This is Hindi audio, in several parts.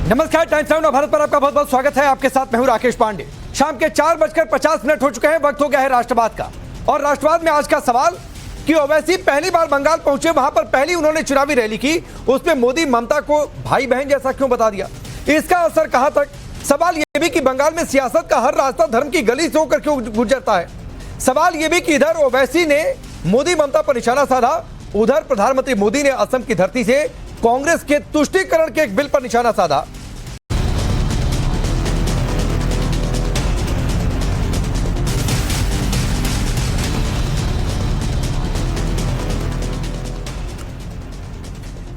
नमस्कार, टाइम्स नाउ भारत पर आपका बहुत बहुत स्वागत है। आपके साथ मैं हूं राकेश पांडे। शाम के 4:50 हो चुके हैं। वक्त हो गया है राष्ट्रवाद का। और राष्ट्रवाद में आज का सवाल कि ओवैसी पहली बार बंगाल पहुंचे, वहां पर पहली उन्होंने चुनावी रैली की, उसमें मोदी ममता को भाई बहन जैसा क्यों बता दिया, इसका असर कहां तक। सवाल यह भी कि बंगाल में सियासत का हर रास्ता धर्म की गली से होकर क्यों गुजरता है। सवाल यह भी कि इधर ओवैसी ने मोदी ममता पर निशाना साधा, उधर प्रधानमंत्री मोदी ने असम की धरती से कांग्रेस के तुष्टीकरण के एक बिल पर निशाना साधा।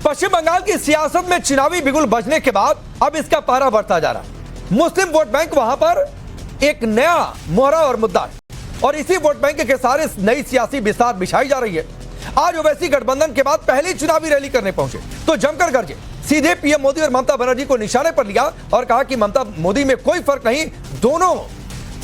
पश्चिम बंगाल की सियासत में चुनावी बिगुल बजने के बाद अब इसका पारा बढ़ता जा रहा है। मुस्लिम वोट बैंक वहां पर एक नया मोहरा और मुद्दा है और इसी वोट बैंक के सारे नई सियासी विस्तार बिछाई जा रही है। आज ओवैसी गठबंधन के बाद पहली चुनावी रैली करने पहुंचे तो जमकर गरजे, सीधे पीएम मोदी और ममता बनर्जी को निशाने पर लिया और कहा कि ममता मोदी में कोई फर्क नहीं, दोनों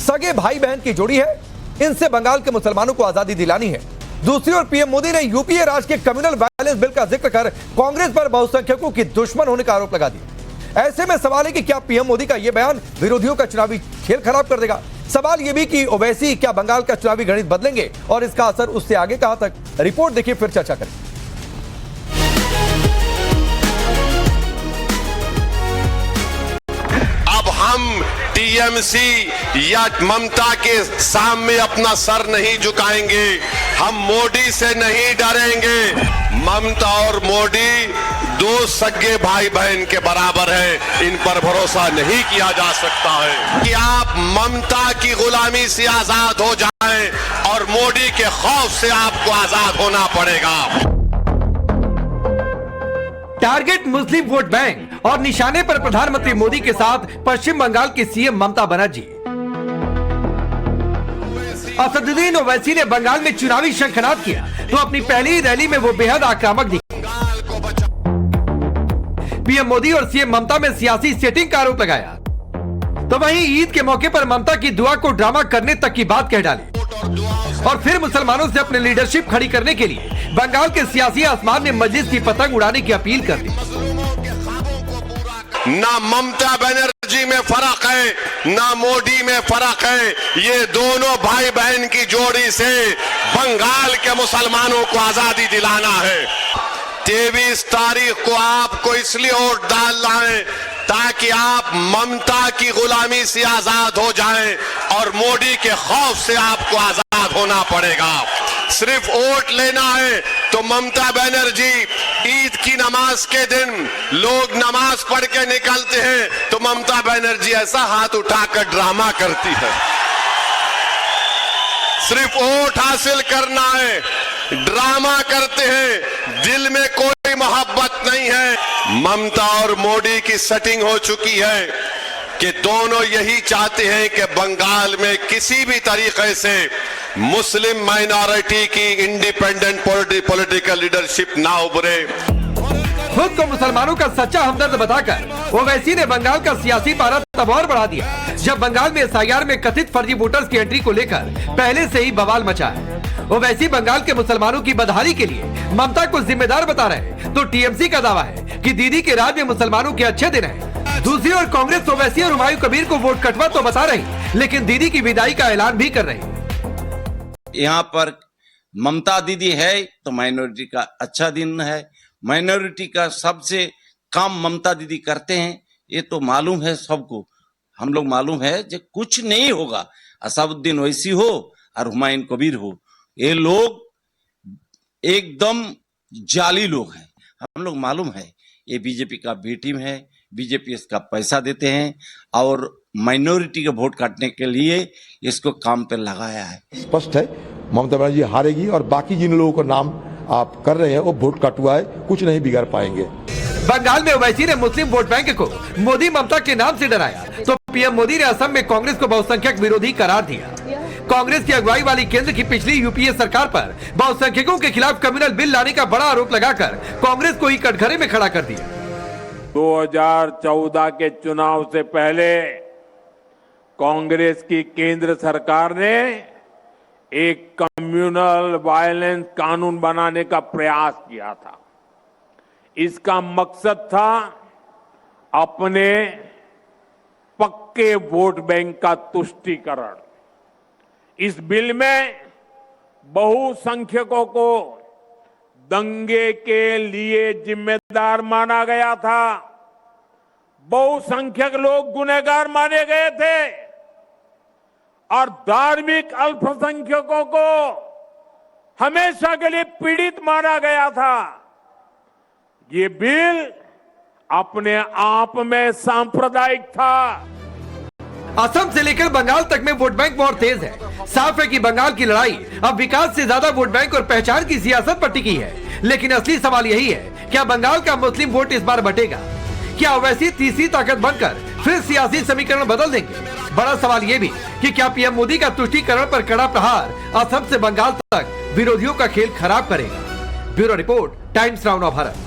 सगे भाई बहन की जोड़ी है, इनसे बंगाल के मुसलमानों को आजादी दिलानी है। दूसरी ओर पीएम मोदी ने यूपीए राज के कम्युनल वायलेंस बिल का जिक्र कर कांग्रेस पर बहुसंख्यकों की दुश्मन होने का आरोप लगा दिया। ऐसे में सवाल है कि क्या पीएम मोदी का यह बयान विरोधियों का चुनावी खेल खराब कर देगा। सवाल यह भी कि ओवैसी क्या बंगाल का चुनावी गणित बदलेंगे और इसका असर उससे आगे कहां तक। रिपोर्ट देखिए, फिर चर्चा करें। अब हम टीएमसी या ममता के सामने अपना सर नहीं झुकाएंगे, हम मोदी से नहीं डरेंगे। ममता और मोदी दो सगे भाई बहन के बराबर हैं, इन पर भरोसा नहीं किया जा सकता है कि आप ममता की गुलामी से आजाद हो जाएं और मोदी के खौफ से आपको आजाद होना पड़ेगा। टारगेट मुस्लिम वोट बैंक और निशाने पर प्रधानमंत्री मोदी के साथ पश्चिम बंगाल की सीएम ममता बनर्जी। असदुद्दीन ओवैसी ने बंगाल में चुनावी शंखनाद किया तो अपनी पहली रैली में वो बेहद आक्रामक दिखे। पीएम मोदी और सीएम ममता में सियासी सेटिंग का आरोप लगाया तो वहीं ईद के मौके पर ममता की दुआ को ड्रामा करने तक की बात कह डाली और फिर मुसलमानों से अपनी लीडरशिप खड़ी करने के लिए बंगाल के सियासी आसमान में मजलिस की पतंग उड़ाने की अपील कर दी। ना ममता बनर्जी में फर्क है, ना मोदी में फर्क है, ये दोनों भाई बहन की जोड़ी से बंगाल के मुसलमानों को आजादी दिलाना है। 23 तारीख को आपको इसलिए वोट डालना है ताकि आप ममता की गुलामी से आजाद हो जाएं और मोदी के खौफ से आपको आजाद होना पड़ेगा। सिर्फ वोट लेना है तो ममता बनर्जी ईद की नमाज के दिन लोग नमाज पढ़ के निकलते हैं तो ममता बनर्जी ऐसा हाथ उठाकर ड्रामा करती है। सिर्फ वोट हासिल करना है, ड्रामा करते हैं, दिल में कोई मोहब्बत नहीं है। ममता और मोदी की सेटिंग हो चुकी है कि दोनों यही चाहते हैं कि बंगाल में किसी भी तरीके से मुस्लिम माइनॉरिटी की इंडिपेंडेंट पॉलिटिकल लीडरशिप ना उभरे। खुद को मुसलमानों का सच्चा हमदर्द बताकर ओवैसी ने बंगाल का सियासी पारा तब और बढ़ा दिया जब बंगाल में एसआईआर में कथित फर्जी वोटर्स की एंट्री को लेकर पहले से ही बवाल मचा है। ओवैसी बंगाल के मुसलमानों की बदहाली के लिए ममता को जिम्मेदार बता रहे तो टीएमसी का दावा है कि दीदी के राज में मुसलमानों के अच्छे दिन हैं। दूसरी ओर कांग्रेस ओवैसी और हुमायूं कबीर को वोट कटवा तो बता रही लेकिन दीदी की विदाई का ऐलान भी कर रही। यहाँ पर ममता दीदी है तो माइनॉरिटी का अच्छा दिन है, माइनॉरिटी का सबसे काम ममता दीदी करते हैं, ये तो मालूम है सबको। हम लोग मालूम है जो कुछ नहीं होगा, असदुद्दीन ओवैसी हो और हुमायूं कबीर हो, ये लोग एकदम जाली लोग हैं। हम लोग मालूम है ये बीजेपी का बी टीम है, बीजेपी इसका पैसा देते हैं और माइनॉरिटी का वोट काटने के लिए इसको काम पे लगाया है। स्पष्ट है ममता बनर्जी हारेगी और बाकी जिन लोगों का नाम आप कर रहे हैं वो वोट कटुआ है, कुछ नहीं बिगाड़ पाएंगे। बंगाल में ओवैसी ने मुस्लिम वोट बैंक को मोदी ममता के नाम से डराया तो पीएम मोदी ने असम में कांग्रेस को बहुसंख्यक विरोधी करार दिया। कांग्रेस की अगुवाई वाली केंद्र की पिछली यूपीए सरकार पर बहुसंख्यकों के खिलाफ कम्युनल बिल लाने का बड़ा आरोप लगाकर कांग्रेस को ही कटघरे में खड़ा कर दिया। 2014 के चुनाव से पहले कांग्रेस की केंद्र सरकार ने एक कम्युनल वायलेंस कानून बनाने का प्रयास किया था। इसका मकसद था अपने पक्के वोट बैंक का तुष्टीकरण। इस बिल में बहुसंख्यकों को दंगे के लिए जिम्मेदार माना गया था। बहुसंख्यक लोग गुनहगार माने गए थे और धार्मिक अल्पसंख्यकों को हमेशा के लिए पीड़ित माना गया था। ये बिल अपने आप में सांप्रदायिक था। असम से लेकर बंगाल तक में वोट बैंक बहुत तेज है। साफ है कि बंगाल की लड़ाई अब विकास से ज्यादा वोट बैंक और पहचान की सियासत पर टिकी है। लेकिन असली सवाल यही है, क्या बंगाल का मुस्लिम वोट इस बार बटेगा? क्या वैसी तीसरी ताकत बनकर फिर सियासी समीकरण बदल देंगे? बड़ा सवाल यह भी कि क्या पीएम मोदी का तुष्टीकरण पर कड़ा प्रहार असम से बंगाल तक विरोधियों का खेल खराब करेगा? ब्यूरो रिपोर्ट, टाइम्स नाउ नव भारत।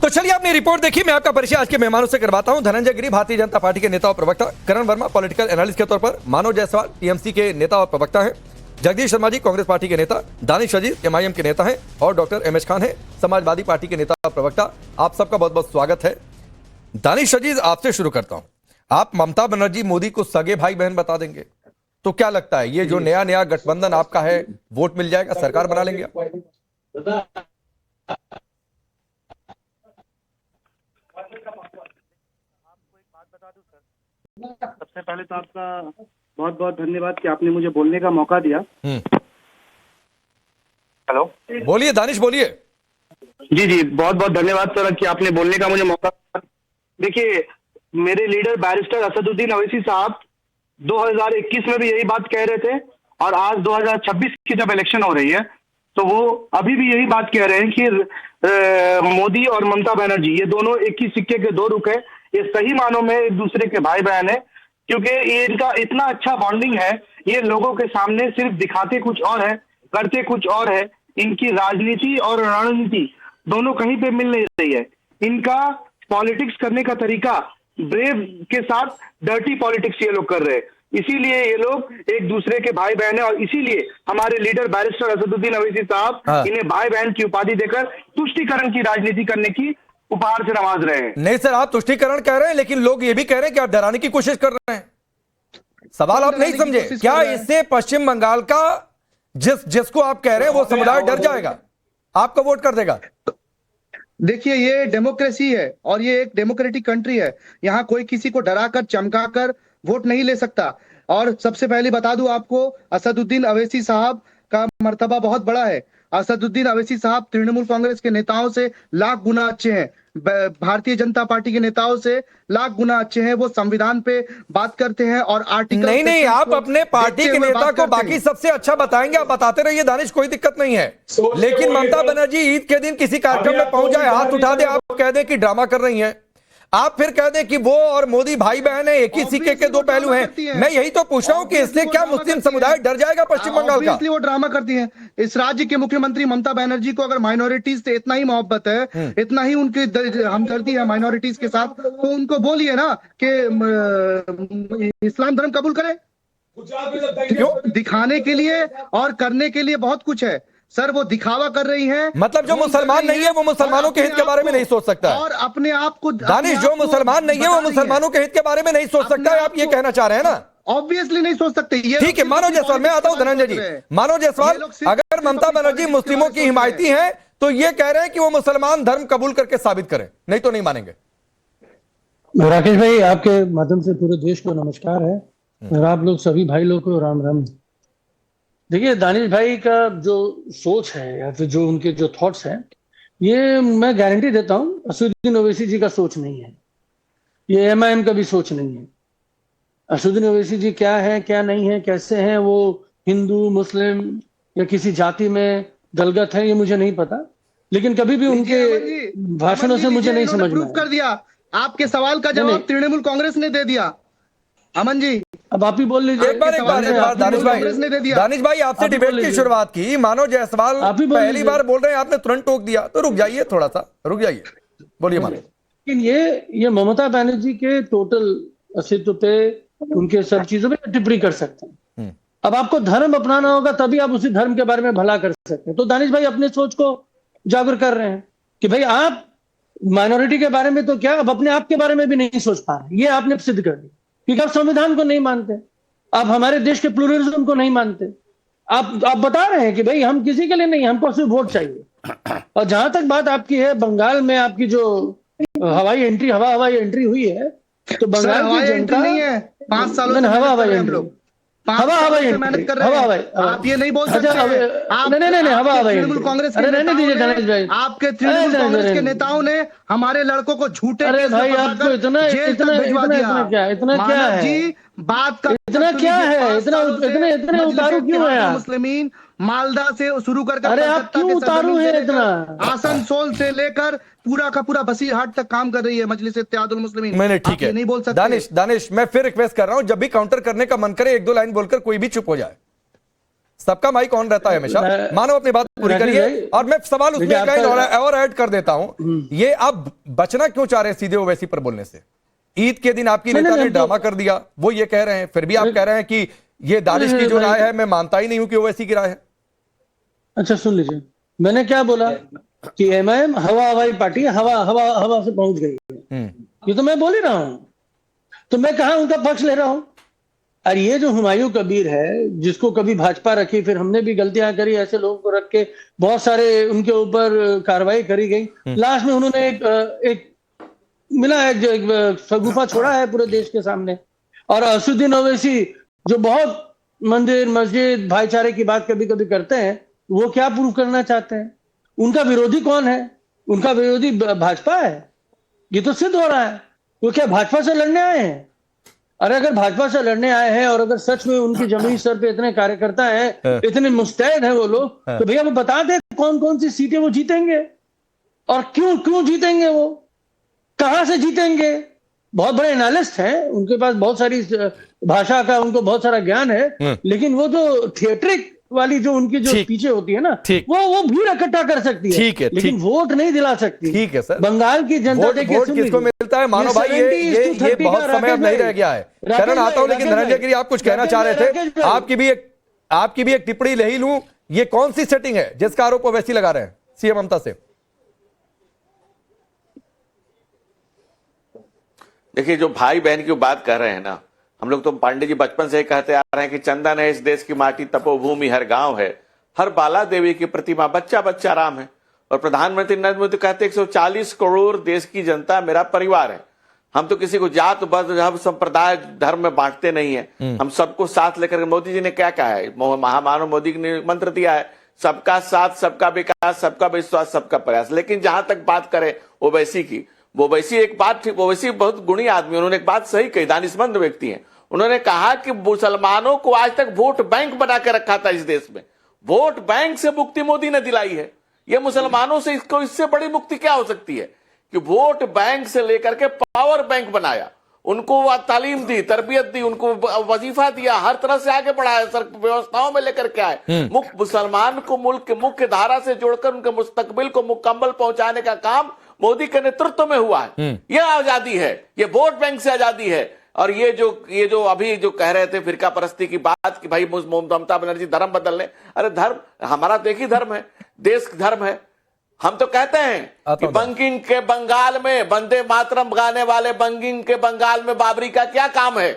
तो चलिए आपने रिपोर्ट देखी। मैं आपका परिचय आज के मेहमानों से करवाता हूं। धनंजय गिरी भारतीय जनता पार्टी के नेता और प्रवक्ता, करण वर्मा पॉलिटिकल एनालिस्ट के तौर पर, मानव जायसवाल टीएमसी के नेता और प्रवक्ता हैं, जगदीश शर्मा जी कांग्रेस पार्टी के नेता, दानिश अजीज एमआईएम के नेता हैं और डॉक्टर एमएच खान है समाजवादी पार्टी के नेता और प्रवक्ता। आप सबका बहुत बहुत स्वागत है। दानिश अजीज, आपसे शुरू करता हूं। आप ममता बनर्जी मोदी को सगे भाई बहन बता देंगे तो क्या लगता है ये जो नया गठबंधन आपका है, वोट मिल जाएगा, सरकार बना लेंगे आप? सबसे पहले तो आपका बहुत बहुत धन्यवाद कि आपने मुझे बोलने का मौका दिया। हेलो, बोलिए दानिश, बोलिए। जी बहुत बहुत धन्यवाद सर कि आपने बोलने का मुझे मौका। देखिए, मेरे लीडर बैरिस्टर असदुद्दीन अवैसी साहब 2021 में भी यही बात कह रहे थे और आज 2026 की जब इलेक्शन हो रही है तो वो अभी भी यही बात कह रहे हैं कि मोदी और ममता बनर्जी ये दोनों एक ही सिक्के के दो रुख है। ये सही मानों में एक दूसरे के भाई बहन है, क्योंकि ये इनका इतना अच्छा बॉन्डिंग है। ये लोगों के सामने सिर्फ दिखाते कुछ और है, करते कुछ और है। इनकी राजनीति और रणनीति दोनों कहीं पे मिल नहीं रही है। इनका पॉलिटिक्स करने का तरीका ब्रेव के साथ डर्टी पॉलिटिक्स ये लोग कर रहे हैं। इसीलिए ये लोग एक दूसरे के भाई बहन है और इसीलिए हमारे लीडर बैरिस्टर असदुद्दीन अवैसी साहब इन्हें भाई बहन की उपाधि देकर तुष्टीकरण की राजनीति करने की उपहार से नवाज रहे हैं। नहीं सर, आप तुष्टीकरण कह रहे हैं लेकिन लोग ये भी कह रहे हैं कि आप डराने की कोशिश कर रहे हैं। सवाल आप नहीं समझे क्या? इससे पश्चिम बंगाल का जिसको आप कह रहे हैं वो समुदाय डर जाएगा, आपका वोट कर देगा। देखिए, ये डेमोक्रेसी है और ये एक डेमोक्रेटिक कंट्री है। यहाँ कोई किसी को डराकर चमकाकर वोट नहीं ले सकता। और सबसे पहले बता दूं आपको, असदुद्दीन अवैसी साहब का मर्तबा बहुत बड़ा है। असदुद्दीन अवैसी साहब तृणमूल कांग्रेस के नेताओं से लाख गुना अच्छे हैं, भारतीय जनता पार्टी के नेताओं से लाख गुना अच्छे हैं। वो संविधान पे बात करते हैं और आर्टिकल नहीं, आप अपने पार्टी के नेता को बाकी सबसे अच्छा बताएंगे, आप बताते रहिए दानिश, कोई दिक्कत नहीं है। लेकिन ममता बनर्जी ईद के दिन किसी कार्यक्रम में पहुंच जाए, हाथ उठा दे, आप कह दें कि ड्रामा कर रही हैं, आप फिर कह दें कि वो और मोदी भाई बहन है, एक ही सिक्के के दो पहलू हैं। मैं यही तो पूछ रहा हूं कि इससे क्या मुस्लिम समुदाय डर जाएगा पश्चिम बंगाल का? इसलिए वो ड्रामा करती हैं। इस राज्य के मुख्यमंत्री ममता बनर्जी को अगर माइनॉरिटीज से इतना ही मोहब्बत है, इतना ही उनकी हमदर्दी है माइनॉरिटीज के साथ, तो उनको बोलिए ना कि इस्लाम धर्म कबूल करें। क्यों? दिखाने के लिए और करने के लिए बहुत कुछ है सर। वो दिखावा कर रही हैं। मतलब जो मुसलमान नहीं है वो मुसलमानों के हित के बारे में नहीं सोच सकता और अपने आप को दानिश, जो मुसलमान नहीं है वो मुसलमानों के हित के बारे में नहीं सोच सकता है, आप ये कहना चाह रहे हैं ना? ऑब्वियसली नहीं सोच सकते। ठीक है, मानव जायसवाल, मैं आता हूं धनंजय जी। मानव जायसवाल, अगर ममता बनर्जी मुस्लिमों की हिमायती हैं तो ये कह रहे हैं कि वो मुसलमान धर्म कबूल करके साबित करें, नहीं तो नहीं मानेंगे। राकेश भाई, आपके माध्यम से पूरे देश को नमस्कार है और आप लोग सभी भाई लोग को राम राम। देखिए, दानिश भाई का जो सोच है या फिर जो उनके जो थॉट्स हैं, ये मैं गारंटी देता हूं असदुद्दीन ओवैसी जी का सोच नहीं है, ये एमआईएम का भी सोच नहीं है। असदुद्दीन ओवैसी जी क्या है, क्या नहीं है, कैसे हैं, वो हिंदू मुस्लिम या किसी जाति में दलगत है, ये मुझे नहीं पता। लेकिन कभी भी उनके भाषणों से मुझे नहीं समझ में कर दिया। आपके सवाल का जवाब तृणमूल कांग्रेस ने दे दिया। अमन जी, अब आप ही बोल लीजिए। एक बार दानिश भाई आपसे डिबेट की शुरुआत की, मानव जायसवाल पहली बार बोल रहे हैं, आपने तुरंत टोक दिया, तो रुक जाइए, थोड़ा सा रुक जाइए, बोलिए मानव। लेकिन ये ममता बनर्जी के टोटल अस्तित्व पे, उनके सब चीजों पे टिप्पणी कर सकते हैं। अब आपको धर्म अपनाना होगा तभी आप उसी धर्म के बारे में भला कर सकते हैं। तो दानिश भाई अपने सोच को जागरूक कर रहे हैं कि भाई आप माइनॉरिटी के बारे में तो क्या, अब अपने आप के बारे में भी नहीं सोच पा रहे। ये आपने सिद्ध कर दिया, क्योंकि आप संविधान को नहीं मानते, आप हमारे देश के प्लूरलिज्म को नहीं मानते। आप बता रहे हैं कि भाई हम किसी के लिए नहीं, हमको सिर्फ वोट चाहिए। और जहां तक बात आपकी है, बंगाल में आपकी जो हवाई एंट्री हुई है, तो बंगाल की जनता नहीं है, 5 सालों से हवाई हम लोग मेहनत कर रहे हैं। आप ये नहीं बोल सकते। नहीं, तृणमूल कांग्रेस के रहने दीजिए गणेश भाई। आपके तृणमूल कांग्रेस के नेताओं ने हमारे लड़कों को झूठे अरे भाई, आपको इतना क्या है जी, बात का इतना क्या है, इतने उतारू क्यों है आप? मुस्लिमीन मालदा से शुरू कर अरे आप क्यों उतारू है इतना? आसनसोल से लेकर पूरा का पूरा बसीरहाट तक काम कर रही है मजलिस इत्तेहादुल मुस्लिमीन। मैंने ठीक है, नहीं बोल सकते। दानिश मैं फिर रिक्वेस्ट कर रहा हूं, जब भी काउंटर करने का मन करे 1-2 लाइन बोलकर कोई भी चुप हो जाए। सबका माइक ऑन रहता है हमेशा, मानो अपनी बात पूरी करिए। और मैं सवाल उसमें एक लाइन और ऐड कर देता हूं, ये आप बचना क्यों चाह रहे हैं सीधे ओवैसी पर बोलने से? ईद के दिन आपकी नेता ने ड्रामा कर दिया, वो ये कह रहे हैं, फिर भी आप कह रहे हैं कि ये दानिश की जो राय है मैं मानता ही नहीं हूं कि ओवैसी की राय है। अच्छा सुन लीजिए, मैंने क्या बोला कि एमआईएम हवाई पार्टी हवा से पहुंच गई है, ये तो मैं बोल ही रहा हूं। तो मैं कहा उनका पक्ष ले रहा हूं। और ये जो हुमायूं कबीर है, जिसको कभी भाजपा रखी, फिर हमने भी गलतियां करी, ऐसे लोगों को रख के बहुत सारे उनके ऊपर कार्रवाई करी गई। लास्ट में उन्होंने एक मिला है, शगुफा छोड़ा है पूरे देश के सामने। और असदुद्दीन ओवैसी जो बहुत मंदिर मस्जिद भाईचारे की बात कभी कभी करते हैं, वो क्या प्रूव करना चाहते हैं? उनका विरोधी कौन है? उनका विरोधी भाजपा है। ये तो सिद्ध हो रहा है। वो क्या भाजपा से लड़ने आए हैं? अरे अगर भाजपा से लड़ने आए हैं और अगर सच में उनकी जमीनी स्तर पे इतने कार्यकर्ता हैं, इतने मुस्तैद हैं वो लोग, तो भैया वो बता दे कौन कौन सी सीटें वो जीतेंगे और क्यों जीतेंगे, वो कहां से जीतेंगे। बहुत बड़े एनालिस्ट हैं, उनके पास बहुत सारी भाषा का उनको बहुत सारा ज्ञान है, लेकिन वो जो थिएट्रिक वाली जो उनकी जो पीछे होती है ना, वो भीड़ इकट्ठा कर सकती है, लेकिन वोट नहीं दिला सकती। ठीक है सर, बंगाल की जनता देखिए वोट किसको मिलता है मानो भाई, ये बहुत समय अब नहीं रह गया है। शरण आता हूं, लेकिन धनंजय गिरी आप कुछ कहना चाह रहे थे, आपकी भी एक टिप्पणी ले ही लूं। ये कौन सी सेटिंग है जिसका आरोप ओवैसी लगा रहे हैं सीएम ममता से? देखिए, जो भाई बहन की बात कर रहे हैं ना, हम लोग तो पांडे जी बचपन से ही कहते आ रहे हैं कि चंदन है इस देश की माटी, तपोभूमि हर गांव है, हर बाला देवी की प्रतिमा, बच्चा बच्चा राम है। और प्रधानमंत्री नरेंद्र मोदी कहते हैं 140 करोड़ देश की जनता मेरा परिवार है। हम तो किसी को जात मजहब संप्रदाय धर्म में बांटते नहीं है, हम सबको साथ लेकर। मोदी जी ने क्या कहा है, महामानव मोदी ने मंत्र दिया है, सबका साथ, सबका विकास, सबका विश्वास, सबका प्रयास। लेकिन जहां तक बात करें ओवैसी की, ओवैसी एक बात, ओवैसी बहुत गुणी आदमी, उन्होंने एक बात सही कही, दानिशमंद व्यक्ति हैं। उन्होंने कहा कि मुसलमानों को आज तक वोट बैंक बना के रखा था इस देश में, वोट बैंक से मुक्ति मोदी ने दिलाई है। ये मुसलमानों से इससे बड़ी मुक्ति क्या हो सकती है कि वोट बैंक से लेकर के पावर बैंक बनाया, उनको तालीम दी, तरबियत दी, उनको वजीफा दिया, हर तरह से आगे बढ़ाया, व्यवस्थाओं में लेकर के आए। मुसलमान को मुल्क के मुख्य धारा से जोड़कर उनके मुस्तकबिल को मुकम्मल पहुंचाने का काम मोदी के नेतृत्व में हुआ है। यह आजादी है, ये वोट बैंक से आजादी है। और ये जो अभी जो कह रहे थे फिरका परस्ती की बात कि भाई ममता बनर्जी धर्म बदल ले, अरे धर्म हमारा तो एक ही धर्म है, देश धर्म है। हम तो कहते हैं कि बंकिम के बंगाल में वंदे मातरम गाने वाले बंकिम के बंगाल में बाबरी का क्या काम है?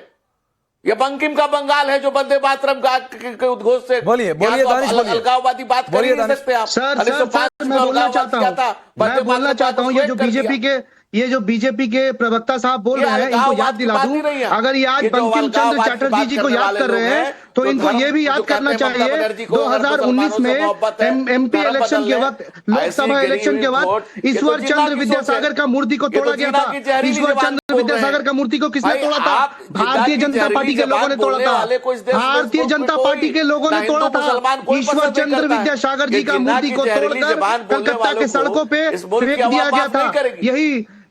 ये बंकिम का बंगाल है जो वंदे मातरम के उद्घोष से बोलिए अलगाववादी बात कर नहीं सकते आप। सर मैं बोलना चाहता हूँ ये जो बीजेपी के प्रवक्ता साहब बोल रहे हैं, इनको याद दिला दूं, अगर ये आज बंकिम चंद्र चटर्जी जी को याद कर रहे हैं तो इनको ये भी याद करना चाहिए 2019 में एमपी इलेक्शन के वक्त, लोकसभा इलेक्शन के वक्त ईश्वर चंद्र विद्यासागर का मूर्ति को तोड़ा गया था। ईश्वर चंद्र विद्यासागर का मूर्ति को किसने तोड़ा था? भारतीय जनता पार्टी के लोगों ने तोड़ा था। भारतीय जनता पार्टी के लोगों ने तोड़ा था। ईश्वर चंद्र विद्यासागर जी का मूर्ति को तोड़कर कलकत्ता के सड़कों पे फेंक दिया गया था।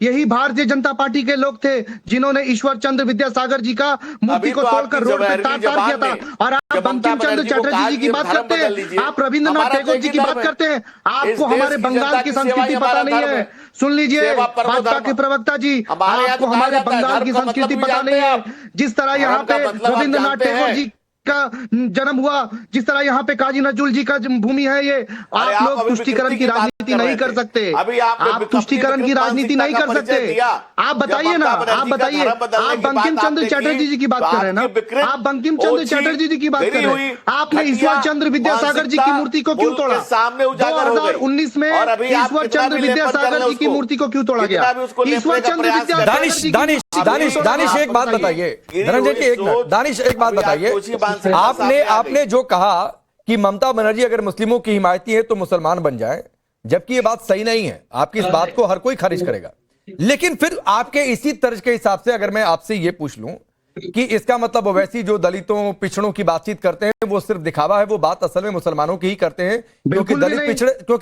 यही भारतीय जनता पार्टी के लोग थे जिन्होंने ईश्वर चंद्र विद्यासागर जी का मूर्ति को तोड़कर रोड पे तार किया था। और आप बंकिम चंद्र चटर्जी जी की बात करते हैं, आप रविंद्रनाथ टैगोर जी की बात करते हैं, आपको हमारे बंगाल की संस्कृति पता नहीं है। सुन लीजिए भाजपा के प्रवक्ता जी, आपको हमारे बंगाल की संस्कृति पता नहीं है। जिस तरह यहाँ पे रविंद्रनाथ टैगोर जी का जन्म हुआ, जिस तरह यहाँ पे काजी नजरुल जी का भूमि है, ये आप लोग तुष्टीकरण की राजनीति राजनीति नहीं कर सकते। अभी आप तुष्टीकरण की राजनीति नहीं कर सकते। आप बताइए ना, आप बताइए, आप बंकिम चंद्र चटर्जी जी की बात कर रहे हैं ना, आप बंकिम चंद्र चटर्जी जी की बात कर रहे हैं। आपने ईश्वर चंद्र विद्यासागर जी की मूर्ति को क्यों तोड़ा? सामने उजागर हो गई। 2019 में ईश्वर चंद्र विद्यासागर जी की मूर्ति को क्यों तोड़ा गया? ईश्वर चंद्र विद्यासागर जी की दानिश एक बात बताइए, धनंजय जी एक मिनट, दानिश एक बात बताइए, आपने जो कहा कि ममता बनर्जी अगर मुस्लिमों की हिमायती है तो मुसलमान बन जाए, जबकि ये बात सही नहीं है। आपकी इस बात को हर कोई खारिज करेगा, लेकिन फिर आपके इसी तर्ज के हिसाब से अगर मैं आपसे ये पूछ लूं कि इसका मतलब वैसी जो दलितों पिछड़ों की बातचीत करते हैं वो सिर्फ दिखावा है, वो बात असल में मुसलमानों की ही करते हैं, क्योंकि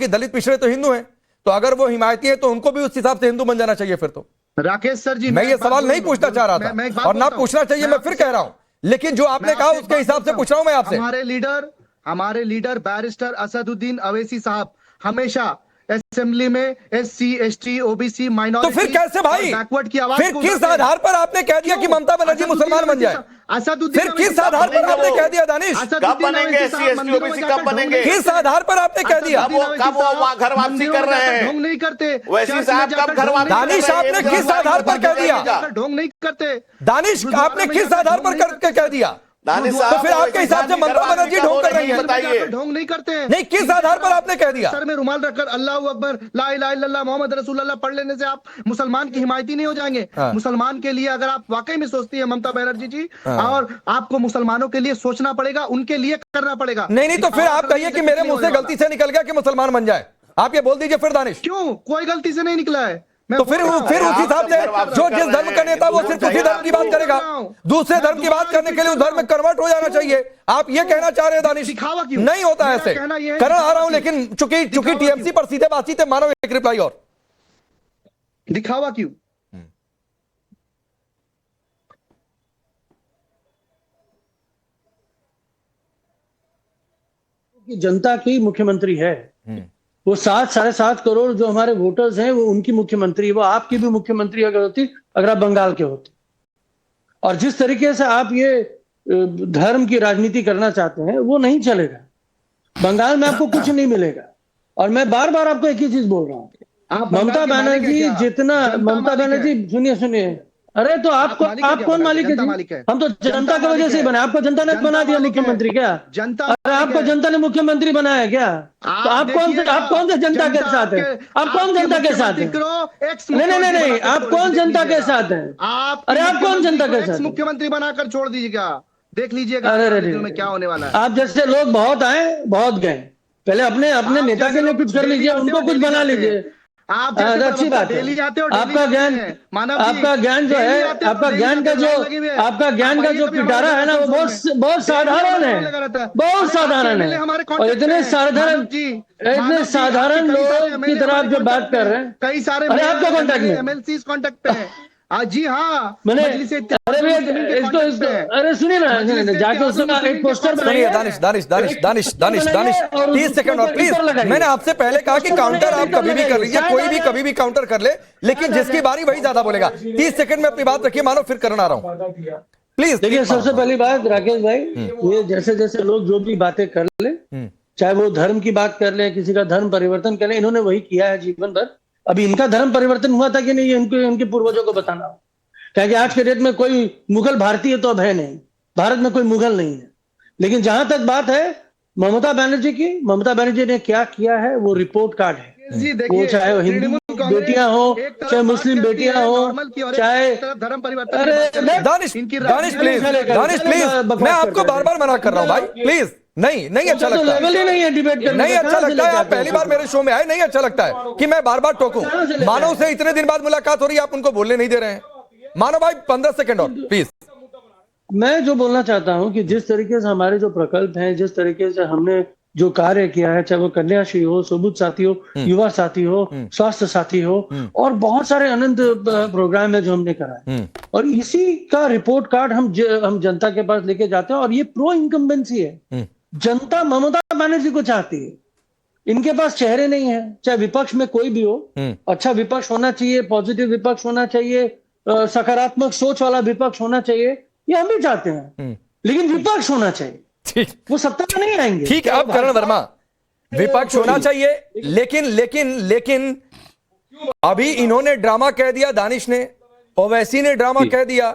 दलित पिछड़े तो हिंदू हैं, तो अगर वो हिमायती है तो उनको भी उस हिसाब से हिंदू बन जाना चाहिए फिर तो। राकेश सर जी, मैं ये सवाल नहीं पूछना चाह रहा था और ना पूछना चाहिए, मैं फिर कह रहा हूं, लेकिन जो आपने कहा उसके हिसाब से पूछ रहा हूं मैं आपसे। हमारे लीडर बैरिस्टर असदुद्दीन अवैसी साहब हमेशा असेंबली में SC ST OBC माइनॉरिटी, तो फिर कैसे भाई, बैकवर्ड की आवाज, फिर किस आधार पर आपने कह दिया कि ममता बनर्जी मुसलमान बन जाए? फिर किस आधार पर आपने कह दिया दानिश? कब बनेंगे SC ST OBC, कब बनेंगे? किस आधार पर आपने कह दिया? कब वो घर वापसी कर रहे हैं? ढोंग नहीं करते वैसी साहब कब घर वापसी? दानिश आपने किस आधार पर कह दिया? ढोंग नहीं करते दानिश आपने किस आधार पर करके कह दिया? दानिश तो फिर आपके हिसाब से ममता बनर्जी ढोंग कर रही है? बताइए, ढोंग नहीं करते हैं। नहीं, किस आधार पर आपने कह दिया? सर में रुमाल रखकर अल्लाह अकबर ला इलाहा इल्लल्लाह मोहम्मद रसूलुल्लाह पढ़ लेने से आप मुसलमान की हिमायती नहीं हो जाएंगे? मुसलमान के लिए अगर आप वाकई में सोचती है ममता बनर्जी जी, और आपको मुसलमानों के लिए सोचना पड़ेगा, उनके लिए करना पड़ेगा। नहीं, तो फिर आप कहिए कि मेरे मुंह से गलती से निकल गया कि मुसलमान बन जाए, आप ये बोल दीजिए फिर दानिश। क्यों? कोई गलती से नहीं निकला है। तो फिर उस हिसाब से जो जिस धर्म का नेता वो सिर्फ उसी धर्म की बात करेगा, दूसरे धर्म की बात करने के लिए उस धर्म में कन्वर्ट हो जाना चाहिए। आप ये कहना चाह रहे हैं दानिश? दिखावा क्यों? नहीं होता ऐसे, करना आ रहा हूं, लेकिन चूंकि TMC पर सीधे बातचीत है, मानो एक रिप्लाई और। दिखावा क्यों? जनता की मुख्यमंत्री है, वो 7-7.5 करोड़ जो हमारे वोटर्स हैं वो उनकी मुख्यमंत्री है। वो आपकी भी मुख्यमंत्री अगर होती, अगर आप बंगाल के होते। और जिस तरीके से आप ये धर्म की राजनीति करना चाहते हैं वो नहीं चलेगा। बंगाल में आपको कुछ नहीं मिलेगा। और मैं बार बार आपको एक ही चीज बोल रहा हूँ, ममता बनर्जी जितना, ममता बनर्जी सुनिए, अरे तो आप कौन मालिक है? हम तो जनता की वजह से बने, आपको जनता ने बना दिया मुख्यमंत्री क्या? अरे आपको जनता ने मुख्यमंत्री बनाया क्या? तो आप कौन से जनता के साथ हैं? आप कौन जनता के साथ हैं? नहीं, आप कौन जनता के साथ हैं? अरे आप कौन जनता के साथ? मुख्यमंत्री बनाकर छोड़ दीजिएगा, देख लीजिएगा में क्या होने वाला है। आप जैसे लोग बहुत आए बहुत गए, पहले अपने नेता के लिए कुछ कर लीजिए, उनको कुछ बना लीजिए। आप अच्छी बात है। आपका ज्ञान जो है, आपका ज्ञान का जो पिटारा है ना, वो बहुत साधारण है, बहुत साधारण है। और इतने साधारण लोग की तरह आप जो बात कर रहे हैं, कई सारे आपका कॉन्टेक्ट में MLC कॉन्टेक्ट पे है। जी हाँ, मैंने अरे सुनिए ना, जाके उसका एक पोस्टर बनाइए। दानिश 30 सेकंड और प्लीज। मैंने आपसे पहले कहा कि काउंटर आप कभी भी कर लीजिए, कोई भी कभी भी काउंटर कर ले, लेकिन जिसकी बारी वही ज्यादा बोलेगा। 30 सेकंड में अपनी बात रखिए, मानो फिर करना रहा हूं प्लीज। देखिए, सबसे पहली बात राकेश भाई, ये जैसे लोग जो भी बातें कर ले, चाहे वो धर्म की बात कर ले, किसी का धर्म परिवर्तन कर ले, इन्होंने वही किया है जीवन भर। अभी इनका धर्म परिवर्तन हुआ था कि नहीं, इनके पूर्वजों को बताना। क्योंकि आज के डेट में कोई मुगल भारतीय तो अब है नहीं, भारत में कोई मुगल नहीं है। लेकिन जहां तक बात है ममता बनर्जी की, ममता बनर्जी ने क्या किया है वो रिपोर्ट कार्ड है। वो चाहे हिंदू बेटियां हो, चाहे मुस्लिम बेटियां हो, चाहे धर्म परिवर्तन। दानिश प्लीज, मैं आपको बार बार मना कर रहा हूं भाई, प्लीज। नहीं अच्छा लगता है, नहीं है डिबेट करने, नहीं अच्छा लगता है। आप पहली बार मेरे शो में आए, नहीं अच्छा लगता है कि मैं बार बार टोकूं। मानव से इतने दिन बाद मुलाकात हो रही है, आप उनको बोलने नहीं दे रहे हैं। मानो भाई 15 सेकंड और प्लीज। मैं जो बोलना चाहता हूं कि जिस तरीके से हमारे जो प्रकल्प हैं, जिस तरीके से हमने जो कार्य किया है, चाहे वो कन्याश्री हो, सुबुद्ध साथी हो, युवा साथी हो, स्वास्थ्य साथी हो, और बहुत सारे अनंत प्रोग्राम है जो हमने करा है। और इसी का रिपोर्ट कार्ड हम जनता के पास लेके जाते हैं। और ये प्रो इनकम्बेंसी है, जनता ममता बनर्जी को चाहती है। इनके पास चेहरे नहीं है, चाहे विपक्ष में कोई भी हो, अच्छा विपक्ष होना चाहिए, पॉजिटिव विपक्ष होना चाहिए, सकारात्मक सोच वाला विपक्ष होना चाहिए, ये हम भी चाहते हैं। लेकिन विपक्ष होना चाहिए, ठीक, वो सत्ता में नहीं आएंगे। ठीक है। अब करण वर्मा, विपक्ष होना चाहिए, लेकिन लेकिन लेकिन अभी इन्होंने ड्रामा कह दिया, दानिश ने, ओवैसी ने ड्रामा कह दिया,